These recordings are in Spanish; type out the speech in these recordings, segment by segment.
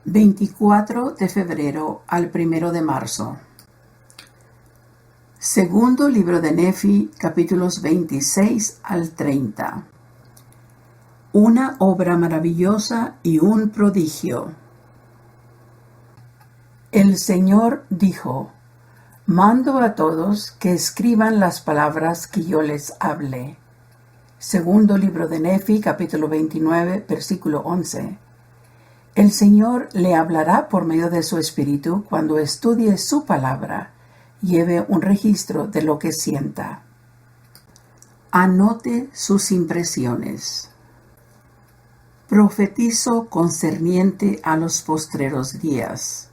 24 de febrero al 1 de marzo. Segundo libro de Nefi, capítulos 26 al 30. Una obra maravillosa y un prodigio. El Señor dijo: mando a todos que escriban las palabras que yo les hable. Segundo libro de Nefi, capítulo 29, versículo 11. El Señor le hablará por medio de su Espíritu cuando estudie su palabra, lleve un registro de lo que sienta. Anote sus impresiones. Profetizo concerniente a los postreros días.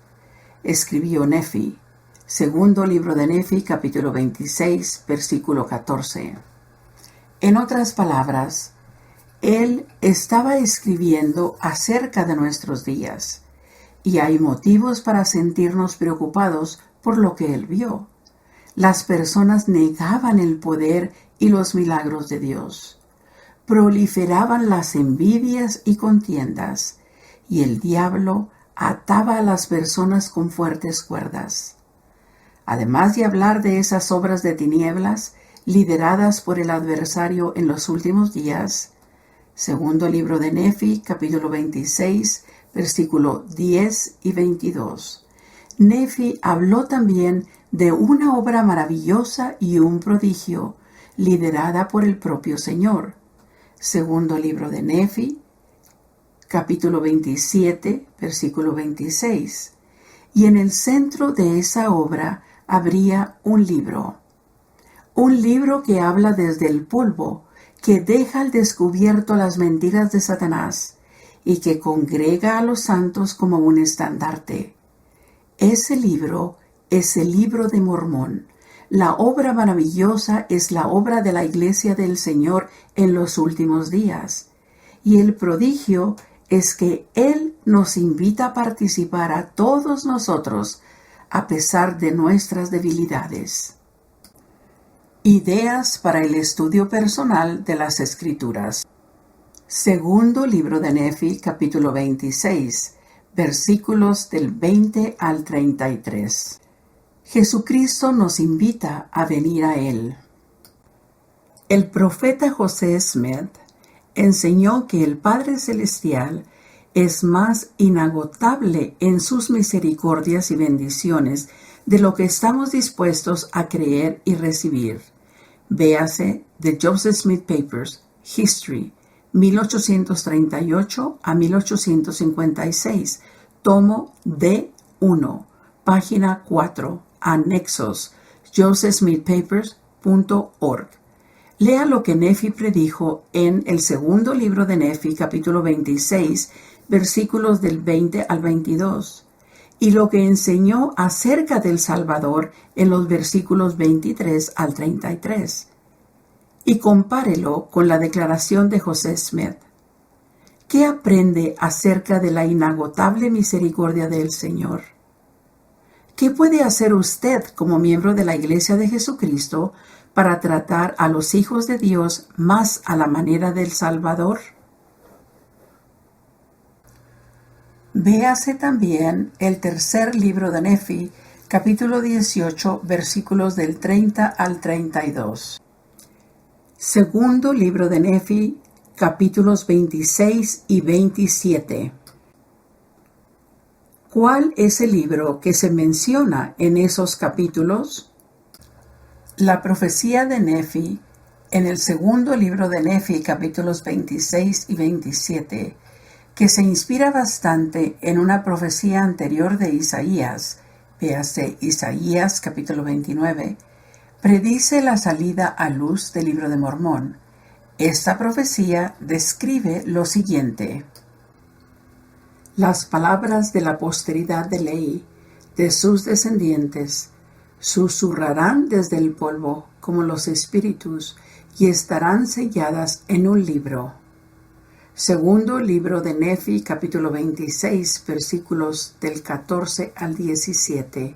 Escribió Nefi. Segundo libro de Nefi, capítulo 26, versículo 14. En otras palabras, él estaba escribiendo acerca de nuestros días, y hay motivos para sentirnos preocupados por lo que él vio. Las personas negaban el poder y los milagros de Dios. Proliferaban las envidias y contiendas, y el diablo ataba a las personas con fuertes cuerdas. Además de hablar de esas obras de tinieblas lideradas por el adversario en los últimos días, segundo libro de Nefi, capítulo 26, versículo 10 y 22. Nefi habló también de una obra maravillosa y un prodigio, liderada por el propio Señor. Segundo libro de Nefi, capítulo 27, versículo 26. Y en el centro de esa obra habría un libro que habla desde el polvo, que deja al descubierto las mentiras de Satanás y que congrega a los santos como un estandarte. Ese libro es el libro de Mormón. La obra maravillosa es la obra de la Iglesia del Señor en los últimos días. Y el prodigio es que Él nos invita a participar a todos nosotros, a pesar de nuestras debilidades. Ideas para el estudio personal de las Escrituras. Segundo libro de Nefi, capítulo 26, versículos del 20 al 33. Jesucristo nos invita a venir a Él. El profeta José Smith enseñó que el Padre Celestial es más inagotable en sus misericordias y bendiciones de lo que estamos dispuestos a creer y recibir. Véase The Joseph Smith Papers, History, 1838 a 1856, tomo D1, página 4, anexos, josephsmithpapers.org. Lea lo que Nefi predijo en el segundo libro de Nefi, capítulo 26, versículos del 20 al 22, y lo que enseñó acerca del Salvador en los versículos 23 al 33. Y compárelo con la declaración de José Smith. ¿Qué aprende acerca de la inagotable misericordia del Señor? ¿Qué puede hacer usted como miembro de la Iglesia de Jesucristo para tratar a los hijos de Dios más a la manera del Salvador? Véase también el tercer libro de Nefi, capítulo 18, versículos del 30 al 32. Segundo libro de Nefi, capítulos 26 y 27. ¿Cuál es el libro que se menciona en esos capítulos? La profecía de Nefi, en el segundo libro de Nefi, capítulos 26 y 27, que se inspira bastante en una profecía anterior de Isaías, véase Isaías capítulo 29, predice la salida a luz del libro de Mormón. Esta profecía describe lo siguiente: las palabras de la posteridad de Lehi, de sus descendientes, susurrarán desde el polvo como los espíritus y estarán selladas en un libro. Segundo libro de Nefi, capítulo 26, versículos del 14 al 17.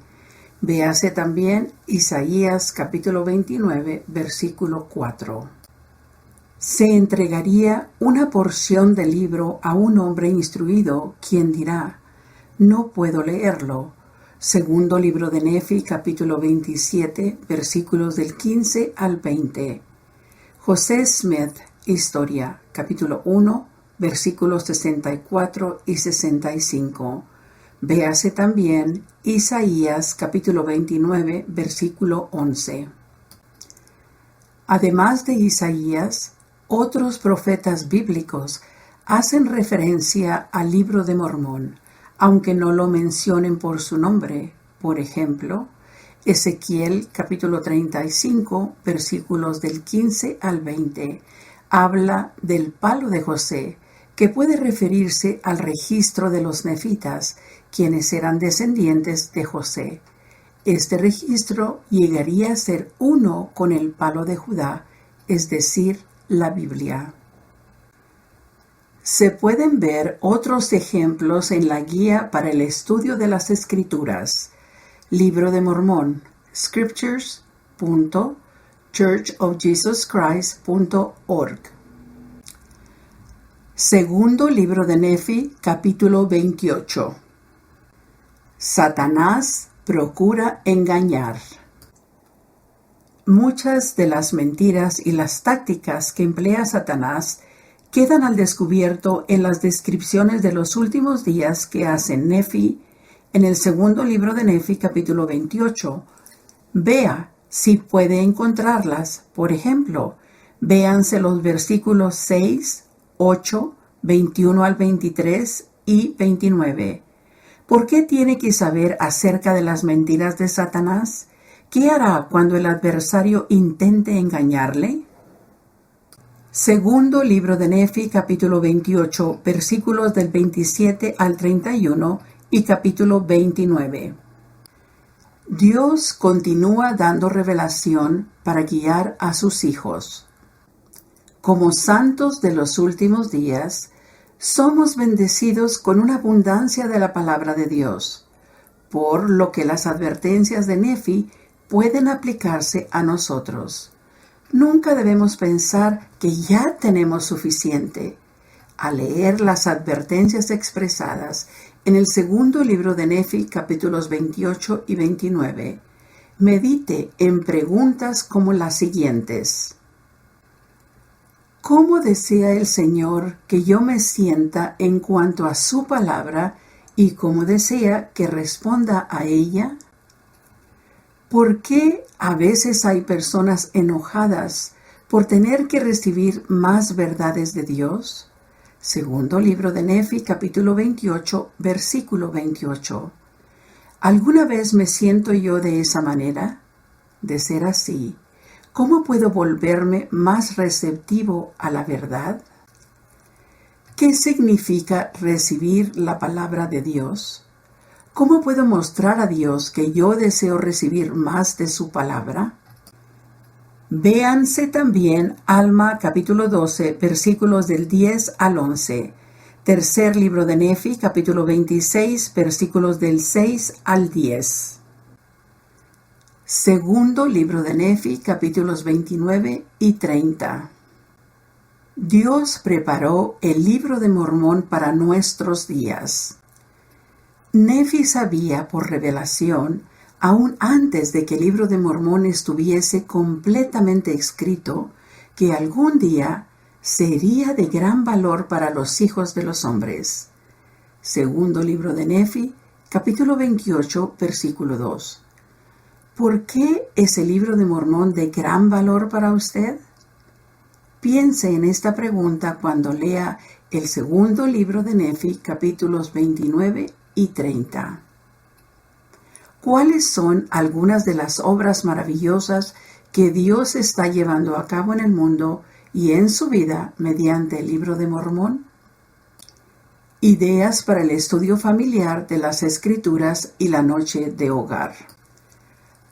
Véase también Isaías, capítulo 29, versículo 4. Se entregaría una porción del libro a un hombre instruido, quien dirá: no puedo leerlo. Segundo libro de Nefi, capítulo 27, versículos del 15 al 20. José Smith, Historia, capítulo 1, versículos 64 y 65. Véase también Isaías, capítulo 29, versículo 11. Además de Isaías, otros profetas bíblicos hacen referencia al Libro de Mormón, aunque no lo mencionen por su nombre. Por ejemplo, Ezequiel capítulo 35, versículos del 15 al 20, habla del palo de José, que puede referirse al registro de los nefitas, quienes eran descendientes de José. Este registro llegaría a ser uno con el palo de Judá, es decir, la Biblia. Se pueden ver otros ejemplos en la guía para el estudio de las Escrituras. Libro de Mormón, scriptures.churchofjesuschrist.org. Segundo libro de Nefi, capítulo 28. Satanás procura engañar. Muchas de las mentiras y las tácticas que emplea Satanás quedan al descubierto en las descripciones de los últimos días que hace Nefi en el segundo libro de Nefi, capítulo 28. Vea si puede encontrarlas. Por ejemplo, véanse los versículos 6, 8, 21 al 23 y 29. ¿Por qué tiene que saber acerca de las mentiras de Satanás? ¿Qué hará cuando el adversario intente engañarle? Segundo libro de Nefi, capítulo 28, versículos del 27 al 31 y capítulo 29. Dios continúa dando revelación para guiar a sus hijos. Como santos de los últimos días, somos bendecidos con una abundancia de la palabra de Dios, por lo que las advertencias de Nefi pueden aplicarse a nosotros. Nunca debemos pensar que ya tenemos suficiente. Al leer las advertencias expresadas en el segundo libro de Nefi, capítulos 28 y 29, medite en preguntas como las siguientes. ¿Cómo desea el Señor que yo me sienta en cuanto a su palabra y cómo desea que responda a ella? ¿Por qué a veces hay personas enojadas por tener que recibir más verdades de Dios? Segundo libro de Nefi, capítulo 28, versículo 28. ¿Alguna vez me siento yo de esa manera? De ser así, ¿cómo puedo volverme más receptivo a la verdad? ¿Qué significa recibir la palabra de Dios? ¿Cómo puedo mostrar a Dios que yo deseo recibir más de su palabra? Véanse también Alma capítulo 12, versículos del 10 al 11. Tercer libro de Nefi, capítulo 26, versículos del 6 al 10. Segundo libro de Nefi, capítulos 29 y 30. Dios preparó el libro de Mormón para nuestros días. Nefi sabía por revelación, aún antes de que el libro de Mormón estuviese completamente escrito, que algún día sería de gran valor para los hijos de los hombres. Segundo libro de Nefi, capítulo 28, versículo 2. ¿Por qué es el libro de Mormón de gran valor para usted? Piense en esta pregunta cuando lea el segundo libro de Nefi, capítulos 29 y 30. ¿Cuáles son algunas de las obras maravillosas que Dios está llevando a cabo en el mundo y en su vida mediante el libro de Mormón? Ideas para el estudio familiar de las Escrituras y la noche de hogar.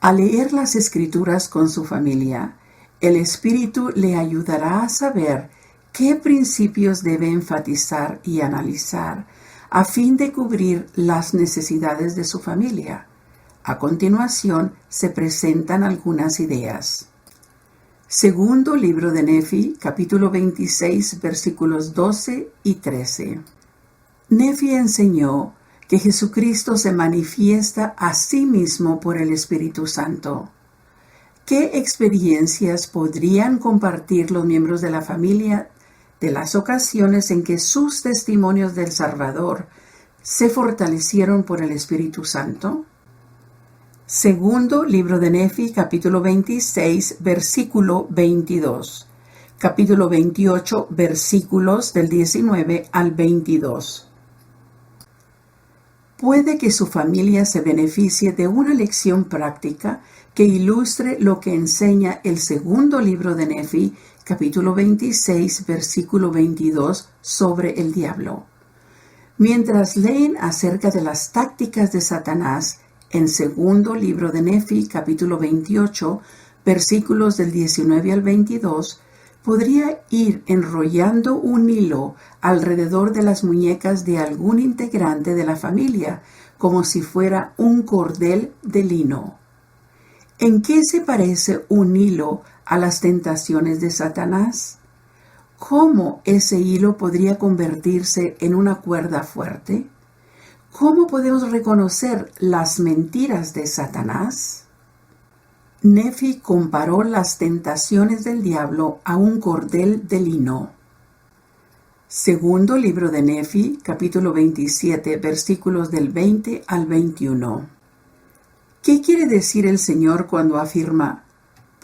Al leer las Escrituras con su familia, el Espíritu le ayudará a saber qué principios debe enfatizar y analizar a fin de cubrir las necesidades de su familia. A continuación se presentan algunas ideas. Segundo libro de Nefi, capítulo 26, versículos 12 y 13. Nefi enseñó que Jesucristo se manifiesta a sí mismo por el Espíritu Santo. ¿Qué experiencias podrían compartir los miembros de la familia de las ocasiones en que sus testimonios del Salvador se fortalecieron por el Espíritu Santo? Segundo libro de Nefi, capítulo 26, versículo 22. Capítulo 28, versículos del 19 al 22. Puede que su familia se beneficie de una lección práctica que ilustre lo que enseña el segundo libro de Nefi, capítulo 26, versículo 22, sobre el diablo. Mientras leen acerca de las tácticas de Satanás, en segundo libro de Nefi, capítulo 28, versículos del 19 al 22, podría ir enrollando un hilo alrededor de las muñecas de algún integrante de la familia, como si fuera un cordel de lino. ¿En qué se parece un hilo a las tentaciones de Satanás? ¿Cómo ese hilo podría convertirse en una cuerda fuerte? ¿Cómo podemos reconocer las mentiras de Satanás? Nefi comparó las tentaciones del diablo a un cordel de lino. Segundo libro de Nefi, capítulo 27, versículos del 20 al 21. ¿Qué quiere decir el Señor cuando afirma,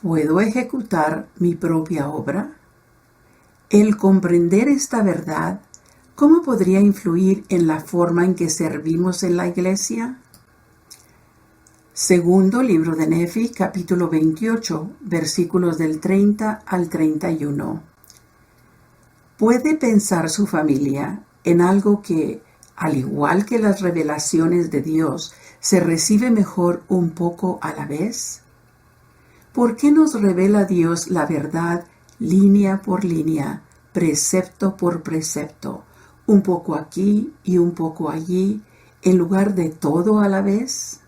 ¿puedo ejecutar mi propia obra? El comprender esta verdad, ¿cómo podría influir en la forma en que servimos en la iglesia? Segundo libro de Nefi, capítulo 28, versículos del 30 al 31. ¿Puede pensar su familia en algo que, al igual que las revelaciones de Dios, se recibe mejor un poco a la vez? ¿Por qué nos revela Dios la verdad línea por línea, precepto por precepto, un poco aquí y un poco allí, en lugar de todo a la vez?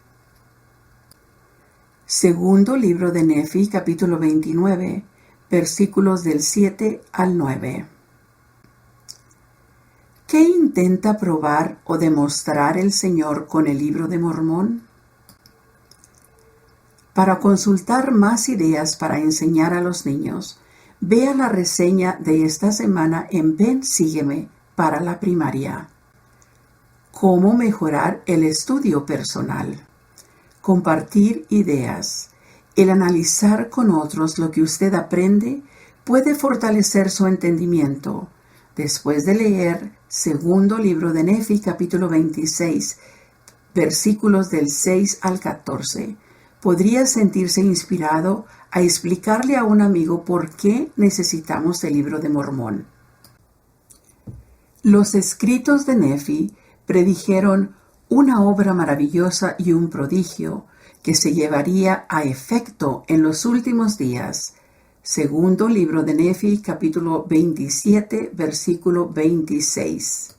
Segundo libro de Nefi, capítulo 29, versículos del 7 al 9. ¿Qué intenta probar o demostrar el Señor con el libro de Mormón? Para consultar más ideas para enseñar a los niños, vea la reseña de esta semana en Ven Sígueme para la primaria. ¿Cómo mejorar el estudio personal? Compartir ideas. El analizar con otros lo que usted aprende puede fortalecer su entendimiento. Después de leer segundo libro de Nefi, capítulo 26, versículos del 6 al 14, podría sentirse inspirado a explicarle a un amigo por qué necesitamos el libro de Mormón. Los escritos de Nefi predijeron una obra maravillosa y un prodigio que se llevaría a efecto en los últimos días. Segundo libro de Nefi, capítulo 27, versículo 26.